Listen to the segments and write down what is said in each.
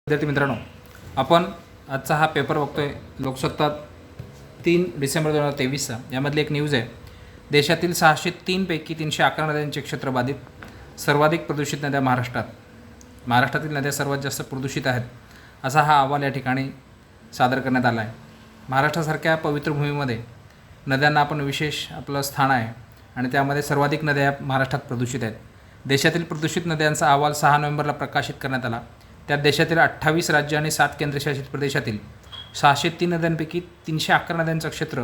विद्यार्थी मित्रांनो, आपण आजचा हा पेपर बघतोय लोकसत्ता 3 डिसेंबर 2023चा. यामधली एक न्यूज आहे. देशातील 603 पैकी 311 नद्यांचे क्षेत्र बाधित. सर्वाधिक प्रदूषित नद्या महाराष्ट्रात. महाराष्ट्रातील नद्या सर्वात जास्त प्रदूषित आहेत असा हा अहवाल या ठिकाणी सादर करण्यात आला आहे. महाराष्ट्रासारख्या पवित्र भूमीमध्ये नद्यांना आपण विशेष आपलं स्थान आहे आणि त्यामध्ये सर्वाधिक नद्या महाराष्ट्रात प्रदूषित आहेत. देशातील प्रदूषित नद्यांचा अहवाल 6 नोव्हेंबरला प्रकाशित करण्यात आला. त्यात देशातील 28 राज्य आणि 7 केंद्रशासित प्रदेशातील 603 नद्यांपैकी 311 नद्यांचं क्षेत्र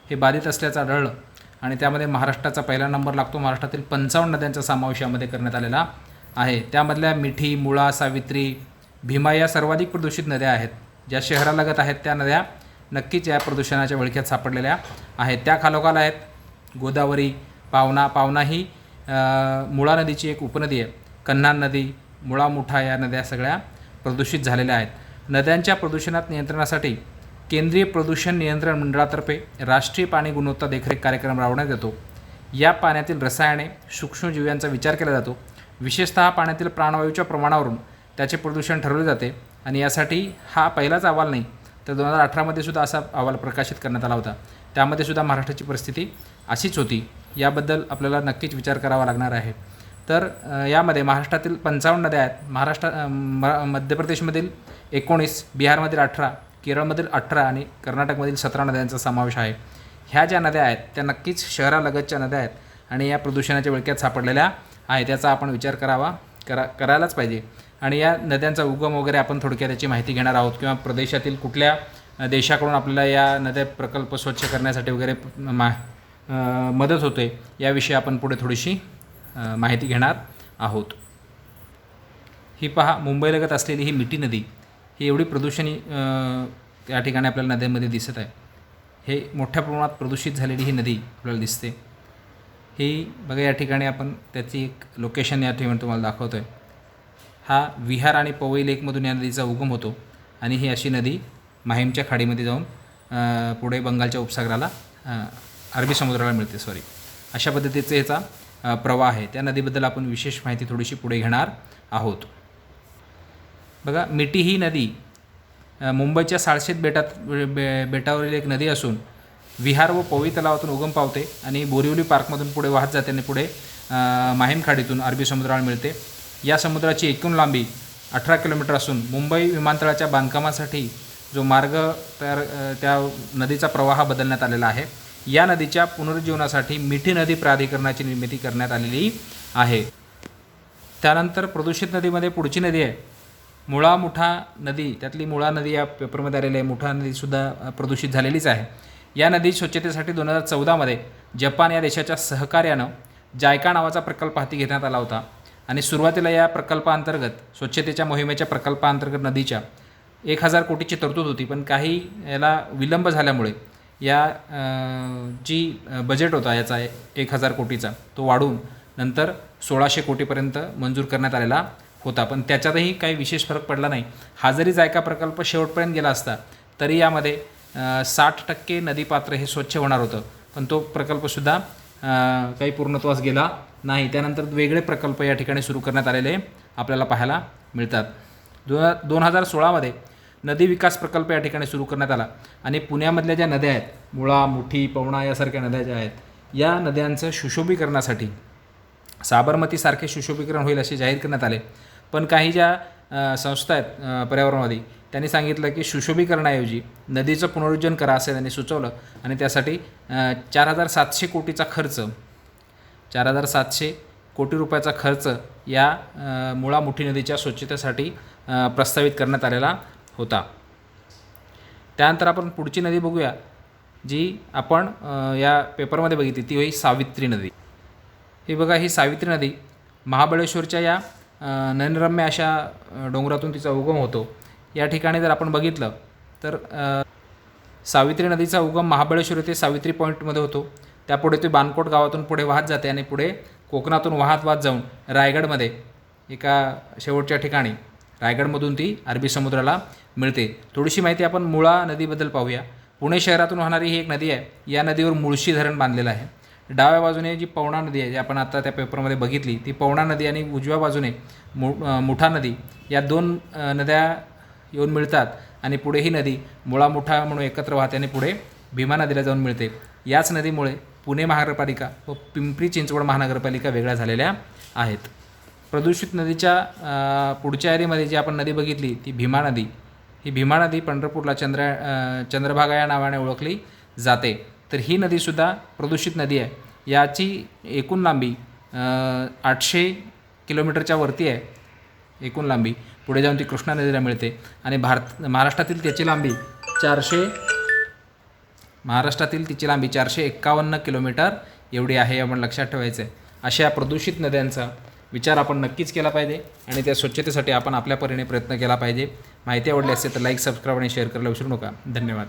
हे बाधित असल्याचं आढळलं आणि त्यामध्ये महाराष्ट्राचा पहिला नंबर लागतो. महाराष्ट्रातील 55 नद्यांचा समावेश यामध्ये करण्यात आलेला आहे. त्यामधल्या मिठी, मुळा, सावित्री, भीमा या सर्वाधिक प्रदूषित नद्या आहेत. ज्या शहरालगत आहेत त्या नद्या नक्कीच या प्रदूषणाच्या विळख्यात सापडलेल्या आहेत. त्या खालोखाल आहेत गोदावरी, पावना ही मुळा नदीची एक उपनदी आहे. कन्हान नदी, मुळा, मुठा या नद्या सगळ्या प्रदूषित झालेल्या आहेत. नद्यांच्या प्रदूषणात नियंत्रणासाठी केंद्रीय प्रदूषण नियंत्रण मंडळातर्फे राष्ट्रीय पाणी गुणवत्ता देखरेख कार्यक्रम राबवण्यात येतो. या पाण्यातील रसायने, सूक्ष्मजीवांचा विचार केला जातो. विशेषतः पाण्यातील प्राणवायूच्या प्रमाणावरून त्याचे प्रदूषण ठरवले जाते आणि यासाठी हा पहिलाच अहवाल नाही तर 2018मध्ये सुद्धा असा अहवाल प्रकाशित करण्यात आला होता. त्यामध्ये सुद्धा महाराष्ट्राची परिस्थिती अशीच होती. याबद्दल आपल्याला नक्कीच विचार करावा लागणार आहे. तर यामध्ये महाराष्ट्रातील 55 नद्या आहेत. मध्य प्रदेशमधील 19, बिहारमधील 18, केरळमधील 18 आणि कर्नाटकमधील 17 नद्यांचा समावेश आहे. ह्या ज्या नद्या आहेत त्या नक्कीच शहरालगतच्या नद्या आहेत आणि या प्रदूषणाच्या विळख्यात सापडलेल्या आहेत. याचा आपण विचार करायलाच पाहिजे. आणि या नद्यांचा उगम वगैरे आपण थोडक्यात त्याची माहिती घेणार आहोत किंवा प्रदेशातील कुठल्या देशाकडून आपल्याला या नद्या प्रकल्प स्वच्छ करण्यासाठी वगैरे मदत होते याविषयी आपण पुढे थोडीशी माहिती घेणार आहोत. ही पहा, मुंबईलगत असलेली ही मिठी नदी ही एवढी प्रदूषणी या ठिकाणी आपल्याला नद्यांमध्ये दिसत आहे. हे मोठ्या प्रमाणात प्रदूषित झालेली ही नदी आपल्याला दिसते. ही बघा, या ठिकाणी आपण त्याची एक लोकेशन या ठिकाणी तुम्हाला दाखवतो आहे. हा विहार आणि पवई लेकमधून या नदीचा उगम होतो आणि ही अशी नदी माहीमच्या खाडीमध्ये जाऊन पुढे बंगालच्या उपसागराला अरबी समुद्राला मिळते. अशा पद्धतीचा याचा प्रवाह आहे. त्या नदीबद्दल आपण विशेष माहिती थोडीशी पुढे घेणार आहोत. बघा, मिठी ही नदी मुंबईच्या साळशेत बेटावरील एक नदी असून विहार व पवई तलावातून उगम पावते आणि बोरिवली पार्कमधून पुढे वाहत जाते आणि पुढे माहीम खाडीतून अरबी समुद्राला मिळते. या समुद्राची एकूण लांबी 18 किलोमीटर असून मुंबई विमानतळाच्या बांधकामासाठी जो मार्ग त्या नदीचा प्रवाह बदलण्यात आलेला आहे. या नदीच्या पुनरुज्जीवनासाठी मिठी नदी प्राधिकरणाची निर्मिती करण्यात आलेली आहे. त्यानंतर प्रदूषित नदीमध्ये पुढची नदी आहे मुळा मुठा नदी. त्यातली मुळा नदी या पेपरमध्ये आलेली आहे. मुठा नदीसुद्धा प्रदूषित झालेलीच आहे. या नदी स्वच्छतेसाठी 2014मध्ये जपान या देशाच्या सहकार्यानं जायका नावाचा प्रकल्प हाती घेण्यात आला होता आणि सुरुवातीला या प्रकल्पाअंतर्गत स्वच्छतेच्या मोहिमेच्या प्रकल्पाअंतर्गत नदीच्या 1000 कोटीची तरतूद होती. पण काही याला विलंब झाल्यामुळे या जी बजेट होता याचा 1000 कोटीचा तो वाढून नंतर 1600 कोटीपर्यंत मंजूर करण्यात आलेला होता. पण त्याच्यातही काही विशेष फरक पडला नाही. हा जरी जायका प्रकल्प शेवटपर्यंत गेला असता तरी यामध्ये 60% नदीपात्र हे स्वच्छ होणार होतं. पण तो प्रकल्पसुद्धा काही पूर्णत्वास गेला नाही. त्यानंतर वेगळे प्रकल्प या ठिकाणी सुरू करण्यात आलेले आपल्याला पाहायला मिळतात. 2016मध्ये नदी विकास प्रकल्प या ठिकाणी सुरू करण्यात आला आणि पुण्यामधल्या ज्या नद्या आहेत मुळा, मुठी, पवना यासारख्या नद्या ज्या आहेत या नद्यांचं सुशोभीकरणासाठी साबरमतीसारखे सुशोभीकरण होईल असे जाहीर करण्यात आले. पण काही ज्या संस्था आहेत पर्यावरणवादी त्यांनी सांगितलं की सुशोभीकरणाऐवजी नदीचं पुनरुज्जीवन करा असं त्यांनी सुचवलं आणि त्यासाठी 4700 कोटीचा खर्च 4700 कोटी रुपयाचा खर्च या मुळा मुठी नदीच्या स्वच्छतेसाठी प्रस्तावित करण्यात आलेला होता. त्यानंतर आपण पुढची नदी बघूया जी आपण या पेपरमध्ये बघितली ती होई सावित्री नदी. ही बघा, ही सावित्री नदी महाबळेश्वरच्या या नयनरम्य अशा डोंगरातून तिचा उगम होतो. या ठिकाणी जर आपण बघितलं तर सावित्री नदीचा उगम महाबळेश्वर येथे सावित्री पॉईंटमध्ये होतो. त्यापुढे ती बानकोट गावातून पुढे वाहत जाते आणि पुढे कोकणातून वाहत जाऊन रायगडमध्ये एका शेवटच्या ठिकाणी रायगडमधून ती अरबी समुद्राला मिळते. थोडीशी माहिती आपण मुळा नदीबद्दल पाहूया. पुणे शहरातून वाहणारी ही एक नदी आहे. या नदीवर मुळशी धरण बांधलेलं आहे. डाव्या बाजूने जी पवना नदी आहे जी आपण आता त्या पेपरमध्ये बघितली ती पवना नदी आणि उजव्या बाजूने मुठा नदी या दोन नद्या येऊन मिळतात आणि पुढे ही नदी मुळा मुठा म्हणून एकत्र वाहते आणि पुढे भीमा नदीला जाऊन मिळते. याच नदीमुळे पुणे महानगरपालिका व पिंपरी चिंचवड महानगरपालिका वेगळ्या झालेल्या आहेत. प्रदूषित नदीच्या पुढच्या यादीमध्ये जी आपण नदी बघितली ती भीमा नदी. ही भीमा नदी पंढरपूरला चंद्रभागा या नावाने ओळखली जाते. तर ही नदीसुद्धा प्रदूषित नदी आहे. याची एकूण लांबी 800 किलोमीटरच्या वरती आहे. एकूण लांबी पुढे जाऊन ती कृष्णा नदीला मिळते आणि महाराष्ट्रातील तिची लांबी 451 किलोमीटर एवढी आहे. आपण लक्षात ठेवायचं आहे. अशा प्रदूषित नद्यांचा विचार आपण नक्कीच केला पाहिजे आणि त्या स्वच्छतेसाठी आपण आपल्या परीने प्रयत्न केला पाहिजे. माहिती आवडली असेल तर लाईक, सबस्क्राईब आणि शेअर करायला विसरू नका. धन्यवाद.